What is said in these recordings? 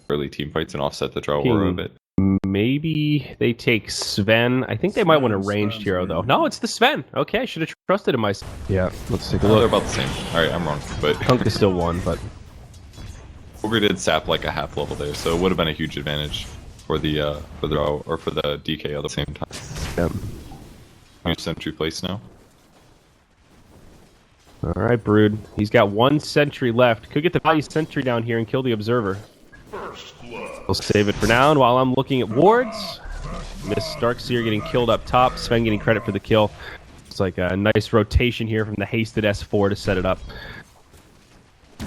early team fights and offset the draw aura a bit. Maybe they take Sven. I think they might want a ranged hero, though. No, it's the Sven. Okay, should have trusted in myself. Yeah, let's take a look. They're about the same. Alright, I'm wrong. But Punk is still one, but... Ogre did sap like a half level there, so it would have been a huge advantage for the draw or for the DK at the same time. Yep. Sentry place now. Alright, Brood. He's got 1 sentry left. Could get the value sentry down here and kill the observer. We'll save it for now, and while I'm looking at wards, Miss Darkseer getting killed up top, Sven getting credit for the kill. It's like a nice rotation here from the hasted S4 to set it up.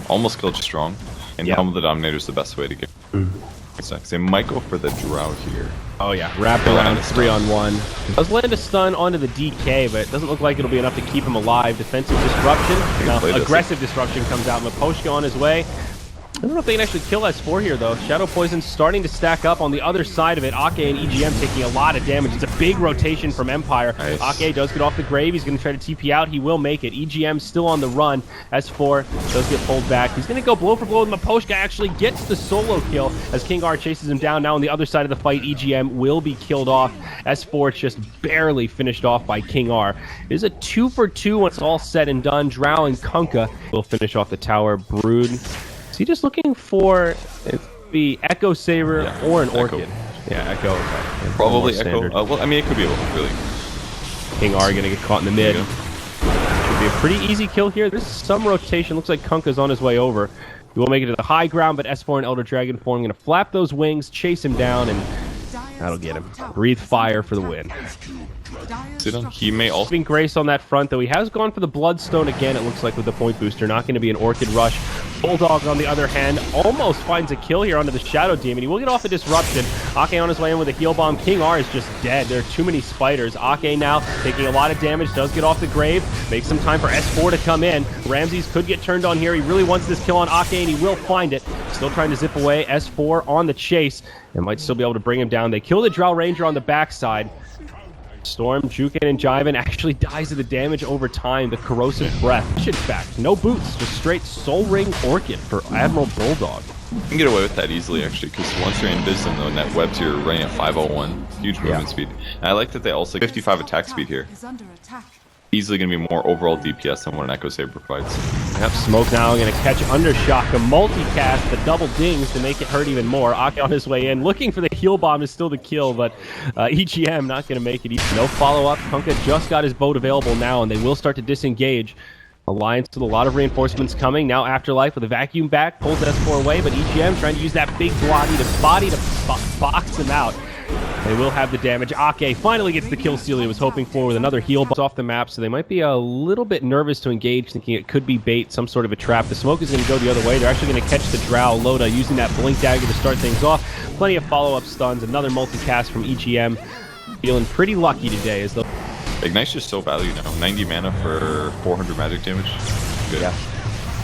Almost killed strong, and Helm of the Dominator is the best way to get. They might go for the Drow here. Oh yeah, wrap around 3-on-1. Does land a stun onto the DK, but it doesn't look like it'll be enough to keep him alive. Defensive disruption. Now, aggressive disruption comes out. Miposhka on his way. I don't know if they can actually kill S4 here, though. Shadow Poison starting to stack up on the other side of it. Akke and EGM taking a lot of damage. It's a big rotation from Empire. Nice. Akke does get off the grave. He's going to try to TP out. He will make it. EGM still on the run. S4 does get pulled back. He's going to go blow for blow with Miposhka. Actually gets the solo kill as KingR chases him down. Now on the other side of the fight, EGM will be killed off. S4 just barely finished off by KingR. It is a 2-for-2 when it's all said and done. Drow and Kunkka will finish off the tower. Brood. Is he just looking for the Echo Saber or an Orchid? Yeah, Echo. Okay. Probably Echo. Well, I mean, it could be both, really. KingR gonna get caught in the mid. Should be a pretty easy kill here. There's some rotation. Looks like Kunkka's on his way over. He will make it to the high ground, but S4 and Elder Dragon form gonna flap those wings, chase him down, and that'll get him. Breathe fire for the win. He may also be Grace on that front, though. He has gone for the Bloodstone again, it looks like, with the point booster. Not going to be an Orchid rush. Bulldog, on the other hand, almost finds a kill here onto the Shadow Demon. He will get off the disruption. Akke on his way in with a heal bomb. KingR is just dead. There are too many spiders. Akke now taking a lot of damage, does get off the grave. Makes some time for S4 to come in. Ramses could get turned on here. He really wants this kill on Akke, and he will find it. Still trying to zip away. S4 on the chase, and might still be able to bring him down. They kill the Drow Ranger on the backside. Storm, Jukin, and Jiven actually dies of the damage over time. The corrosive breath. In fact, no boots, just straight Soul Ring Orchid for AdmiralBulldog. You can get away with that easily, actually, because once you're in Visdom, though, and that webs, you're running at 501. Huge movement speed. And I like that they also 55 attack speed here. Easily going to be more overall DPS than what an Echo Saber provides. Yep, Smoke now going to catch Undershock, a multicast, the double dings to make it hurt even more. Akke on his way in, looking for the heal bomb is still the kill, but EGM not going to make it easy. No follow-up. Kunkka just got his boat available now, and they will start to disengage. Alliance with a lot of reinforcements coming. Now Afterlife with a vacuum back, pulls S4 away, but EGM trying to use that big body to box him out. They will have the damage. Akke finally gets the kill steal he was hoping for with another heal box off the map, so they might be a little bit nervous to engage, thinking it could be bait, some sort of a trap. The smoke is going to go the other way. They're actually going to catch the Drow. Loda using that blink dagger to start things off. Plenty of follow-up stuns. Another multicast from EGM. Feeling pretty lucky today as the Ignite's just so valued now. 90 mana for 400 magic damage. Good. Yeah.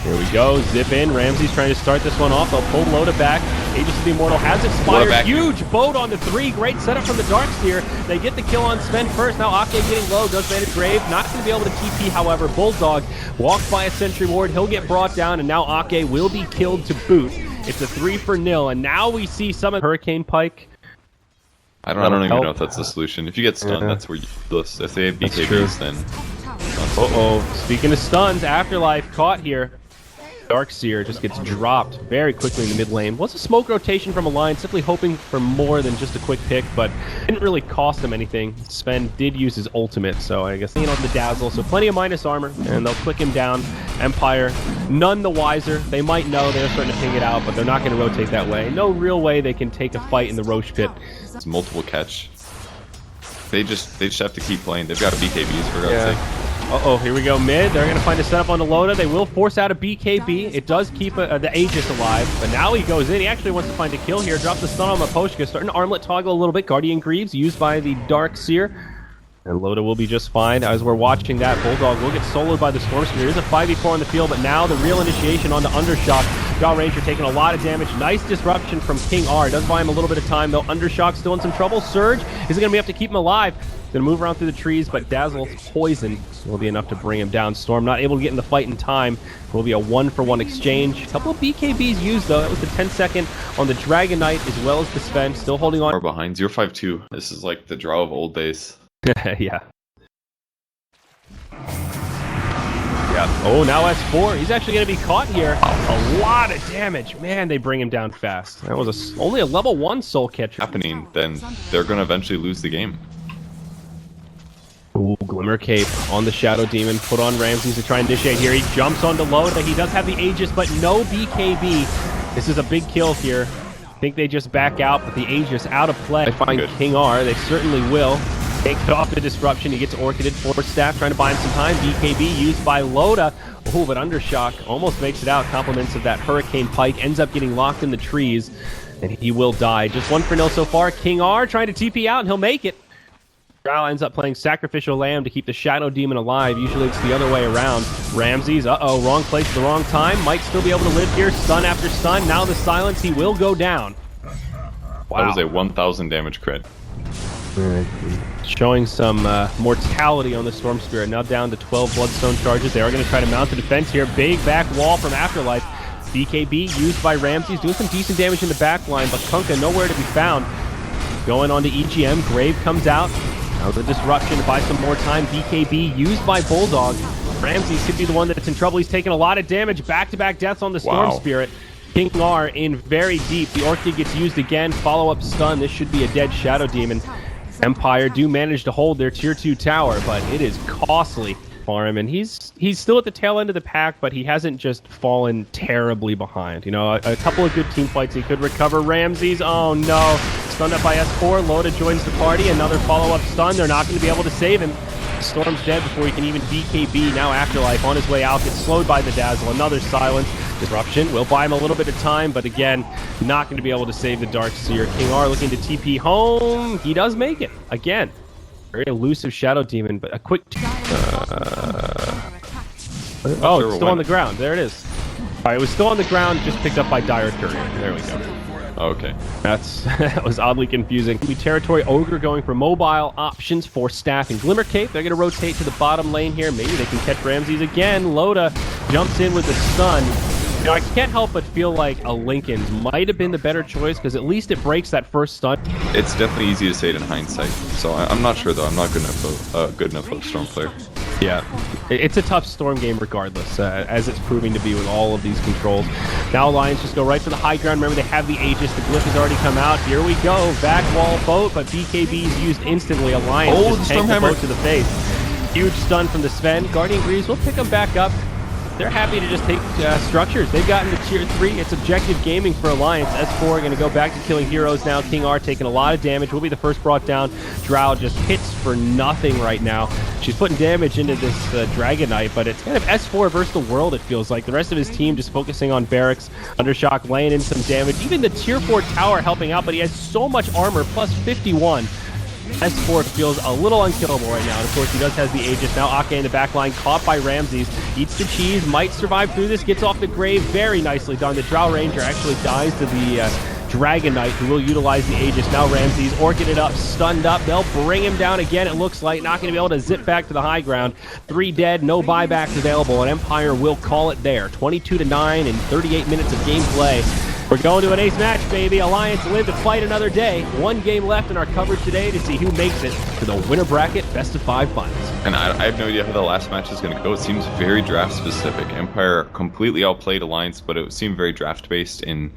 Here we go. Zip in. Ramsey's trying to start this one off. They'll pull Loda back. Aegis of the Immortal has expired. Huge boat on the 3. Great setup from the Darkseer. They get the kill on Sven first. Now Akke getting low. Does Bandit Grave. Not going to be able to TP, however. Bulldog walks by a Sentry Ward. He'll get brought down, and now Akke will be killed to boot. It's a 3-for-0, and now we see some of Hurricane Pike. I don't even know if that's the solution. If you get stunned, that's where you list. If they have BKBs, then... Speaking of stuns, Afterlife caught here. Darkseer just gets dropped very quickly in the mid lane. Was a smoke rotation from Alliance, simply hoping for more than just a quick pick, but didn't really cost him anything. Sven did use his ultimate, so I guess on the Dazzle, so plenty of minus armor, and they'll click him down. Empire, none the wiser. They might know, they're starting to ping it out, but they're not going to rotate that way. No real way they can take a fight in the Roche pit. It's multiple catch. They just have to keep playing. They've got a BKBs, for God's sake. Uh-oh, here we go mid. They're going to find a setup on the Loda. They will force out a BKB. It does keep the Aegis alive, but now he goes in. He actually wants to find a kill here. Drops the stun on Miposhka. Starting to armlet toggle a little bit. Guardian Greaves used by the Darkseer. And Loda will be just fine. As we're watching that, Bulldog will get soloed by the Storm Spear. There's a 5v4 on the field, but now the real initiation on the Undershock. Drow Ranger taking a lot of damage. Nice disruption from KingR. Does buy him a little bit of time, though. Undershock still in some trouble. Surge is going to be able to keep him alive. Gonna move around through the trees, but Dazzle's poison will be enough to bring him down. Storm not able to get in the fight in time. Will be a 1-for-1 exchange. A couple of BKBs used though. That was the 10-second on the Dragon Knight as well as the Sven. Still holding on. Or behind 052. This is like the draw of old days. Yeah. Yeah. Oh, now S4. He's actually going to be caught here. A lot of damage. Man, they bring him down fast. That was only a level 1 soul catcher. Happening, then they're going to eventually lose the game. Ooh, Glimmer Cape on the Shadow Demon. Put on Ramses to try and initiate here. He jumps onto Loda. He does have the Aegis, but no BKB. This is a big kill here. I think they just back out, but the Aegis out of play. They find KingR. They certainly will. Takes it off the disruption. He gets orchided. Force Staff trying to buy him some time. BKB used by Loda. Oh, but Undershock almost makes it out. Compliments of that Hurricane Pike. Ends up getting locked in the trees, and he will die. Just 1-for-0 so far. KingR trying to TP out, and he'll make it. Drow ends up playing Sacrificial Lamb to keep the Shadow Demon alive. Usually it's the other way around. Ramses, wrong place at the wrong time. Might still be able to live here. Stun after stun. Now the silence. He will go down. Wow. That was a 1,000 damage crit. Showing some mortality on the Storm Spirit. Now down to 12 Bloodstone charges. They are going to try to mount the defense here. Big back wall from Afterlife. BKB used by Ramses. Doing some decent damage in the back line, but Kunkka nowhere to be found. Going on to EGM. Grave comes out. Now the disruption to buy some more time. BKB used by Bulldog. Ramses could be the one that's in trouble. He's taking a lot of damage. Back-to-back deaths on the Storm Spirit. KingR in very deep. The Orchid gets used again. Follow-up stun. This should be a dead Shadow Demon. Empire do manage to hold their tier 2 tower, but it is costly for him. And he's still at the tail end of the pack, but he hasn't just fallen terribly behind. You know, a couple of good team fights he could recover. Ramses, oh no. Stunned up by S4. Loda joins the party. Another follow-up stun. They're not going to be able to save him. Storm's dead before he can even BKB. Now Afterlife on his way out. Gets slowed by the Dazzle. Another silence. Disruption will buy him a little bit of time, but again, not going to be able to save the Darkseer. KingR looking to TP home. He does make it. Again, very elusive Shadow Demon, but a quick... oh, it's still on the ground. There it is. All right, it was still on the ground, just picked up by Dire Courier. There we go. Okay. That was oddly confusing. Territory Ogre going for mobile options for Staff and Glimmer Cape. They're going to rotate to the bottom lane here. Maybe they can catch Ramses again. Loda jumps in with the stun. You know, I can't help but feel like a Lincoln might have been the better choice because at least it breaks that first stun. It's definitely easy to say it in hindsight. So I'm not sure though. I'm not good enough of a Storm player. Yeah, it's a tough Storm game regardless, as it's proving to be with all of these controls. Now Alliance just go right for the high ground. Remember, they have the Aegis. The Glyph has already come out. Here we go. Back wall boat, but BKB is used instantly. Alliance just tanks the boat to the face. Huge stun from the Sven. Guardian Greaves will pick them back up. They're happy to just take structures. They've gotten to tier 3. It's objective gaming for Alliance. S4 going to go back to killing heroes now. KingR taking a lot of damage. Will be the first brought down. Drow just hits for nothing right now. She's putting damage into this Dragon Knight, but it's kind of S4 versus the world, it feels like. The rest of his team just focusing on barracks. Undershock laying in some damage. Even the tier 4 tower helping out, but he has so much armor, plus 51. S4 feels a little unkillable right now, and of course he does have the Aegis. Now Akke in the back line, caught by Ramses. Eats the cheese, might survive through this, gets off the grave. Very nicely done. The Drow Ranger actually dies to the Dragon Knight, who will utilize the Aegis. Now Ramses, orchided up, stunned up. They'll bring him down again, it looks like. Not going to be able to zip back to the high ground. 3 dead, no buybacks available, and Empire will call it there. 22-9 in 38 minutes of gameplay. We're going to an ace match, baby. Alliance live to fight another day. 1 game left in our coverage today to see who makes it to the winner bracket best of 5 finals. And I have no idea how the last match is going to go. It seems very draft specific. Empire completely outplayed Alliance, but it seemed very draft based in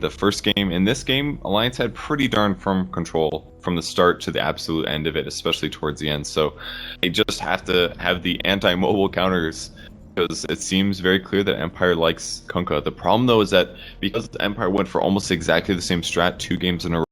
the first game. In this game, Alliance had pretty darn firm control from the start to the absolute end of it, especially towards the end. So they just have to have the anti-mobile counters, because it seems very clear that Empire likes Kunkka. The problem, though, is that because Empire went for almost exactly the same strat 2 games in a row,